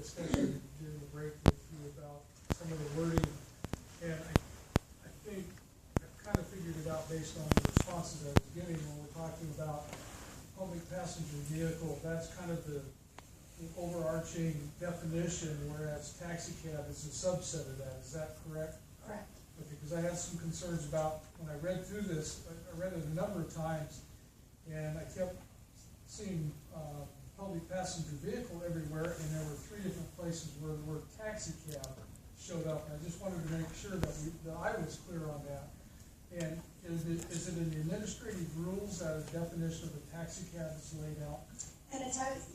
discussion during the break with you about some of the wording, and I think I've kind of figured it out based on the responses I was getting when we're talking about public passenger vehicle. That's kind of the overarching definition, whereas taxi cab is a subset of that. Is that correct? Correct. Okay, because I had some concerns about, when I read through this, I read it a number of times, and I kept seeing public passenger vehicle everywhere, and there were 3 different places where the word taxi cab showed up. And I just wanted to make sure that I was clear on that. And is it in the administrative rules that a definition of a taxi cab is laid out? And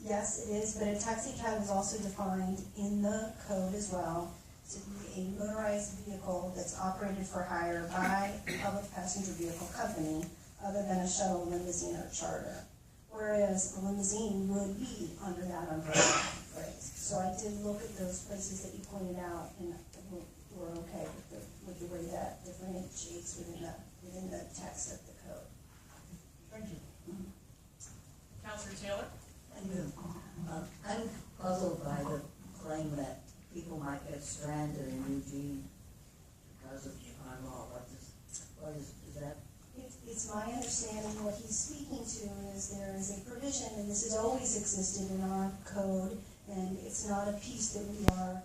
yes, it is, but a taxi cab is also defined in the code as well to be a motorized vehicle that's operated for hire by a public passenger vehicle company other than a shuttle, limousine, or charter. Whereas a limousine would be under that umbrella phrase. So I did look at those places that you pointed out, and we're okay with the way that differentiates within the text of the code. Thank you. Mm-hmm. Councilor Taylor? Thank you. I'm puzzled by the claim that people might get stranded in Eugene because of our law. What is that? It's my understanding what he's speaking to is there is a provision, and this has always existed in our code, and it's not a piece that we are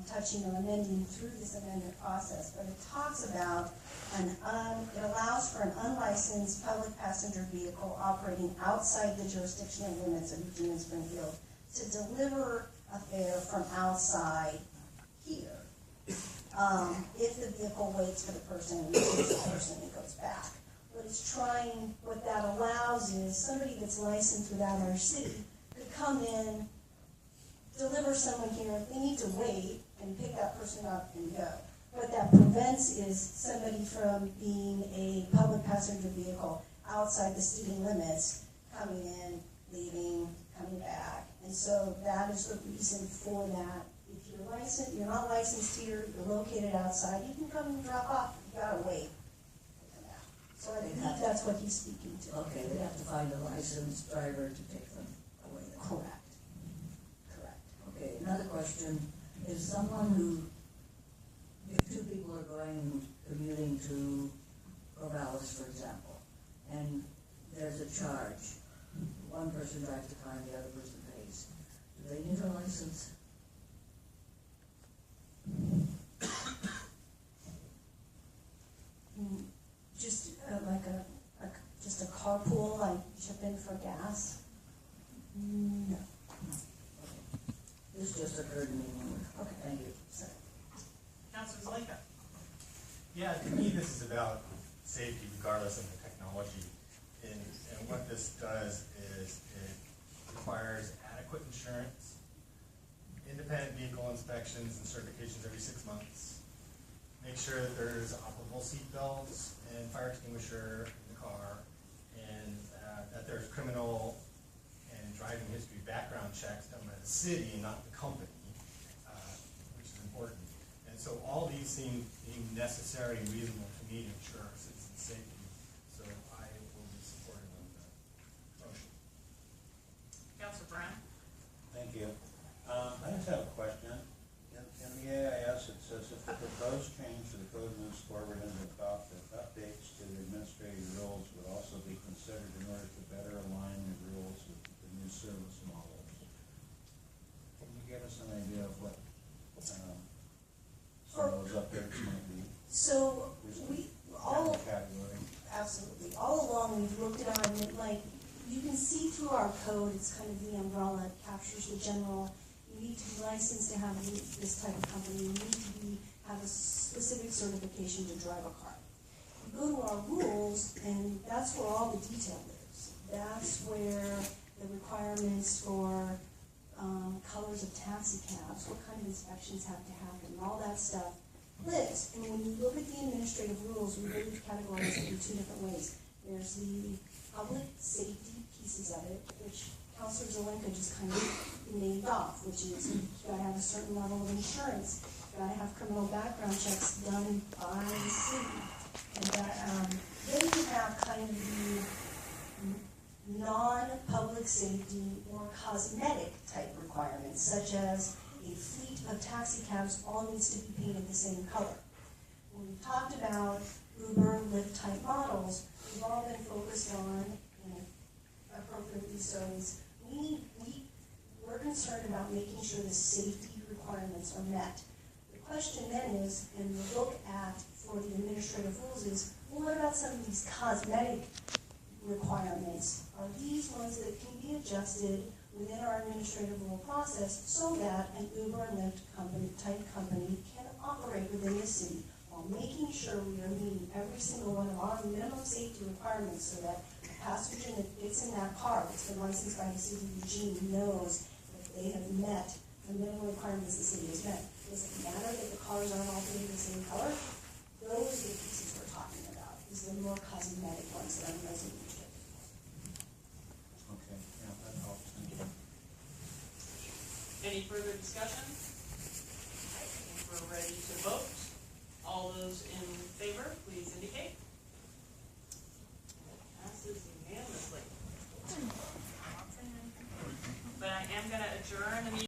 touching or amending through this amendment process, but it talks about it allows for an unlicensed public passenger vehicle operating outside the jurisdictional limits of Eugene and Springfield to deliver a fare from outside here. If the vehicle waits for the person and takes the person and goes back. What that allows is somebody that's licensed without our city could come in, deliver someone here, they need to wait and pick that person up and go. What that prevents is somebody from being a public passenger vehicle outside the city limits, coming in, leaving, coming back. And so that is the reason for that. If you're not licensed here, you're located outside, you can come and drop off, you gotta wait. So I think that's what he's speaking to. Okay, they have to find a licensed driver to take them away. Correct. Correct. Okay, another question is someone if 2 people are commuting to Corvallis, for example, and there's a charge, one person drives the car and the other person pays, do they need a license? Just just a carpool, like chip in for gas? No. This just occurred to me. Okay, thank you. Sorry. Councilor Zalika? Yeah, to me this is about safety regardless of the technology. And what this does is it requires adequate insurance, independent vehicle inspections and certifications every 6 months, make sure that there's operable seat belts and fire extinguisher in the car, and that there's criminal and driving history background checks done by the city and not the company, which is important. And so all these seem necessary and reasonable to me to ensure our citizens' safety. So I will be supportive of the motion. Councilor Brown? Thank you. I just have a question. In the AIS, it says if the proposed change to the code moves forward into effect, updates to the administrative rules would also be considered in order to better align the rules with the new service models. Can you give us an idea of what some of those updates might be? So Category. all along we've looked at our, like, you can see through our code, it's kind of the umbrella, it captures the general. You need to be licensed to have this type of company. You need to have a specific certification to drive a car. You go to our rules, and that's where all the detail is. That's where the requirements for colors of taxi cabs, what kind of inspections have to happen, all that stuff lives. And when you look at the administrative rules, we really categorize it in 2 different ways. There's the public safety pieces of it, which Councilor Zelenka just kind of named off, which is you've got to have a certain level of insurance, you've got to have criminal background checks done by the city. And then you have kind of the non-public safety or cosmetic type requirements, such as a fleet of taxi cabs all needs to be painted the same color. When we talked about Uber, Lyft type models, we've all been focused on, and appropriately so, is we're concerned about making sure the safety requirements are met. The question then is, and the look at for the administrative rules is, well, what about some of these cosmetic requirements? Are these ones that can be adjusted within our administrative rule process so that an Uber and Lyft type company can operate within the city while making sure we are meeting every single one of our minimum safety requirements so that the passenger that gets in that car, that's been licensed by the city of Eugene, knows that they have met the minimum requirements the city has met. Does it matter that the cars aren't all painted the same color? Those are the pieces we're talking about, is the more cosmetic ones that I'm resonating with. Okay, yeah, that helps, thank you. Any further discussion? I think we're ready to vote. All those in favor, please indicate. Passes unanimously. But I am gonna adjourn the meeting.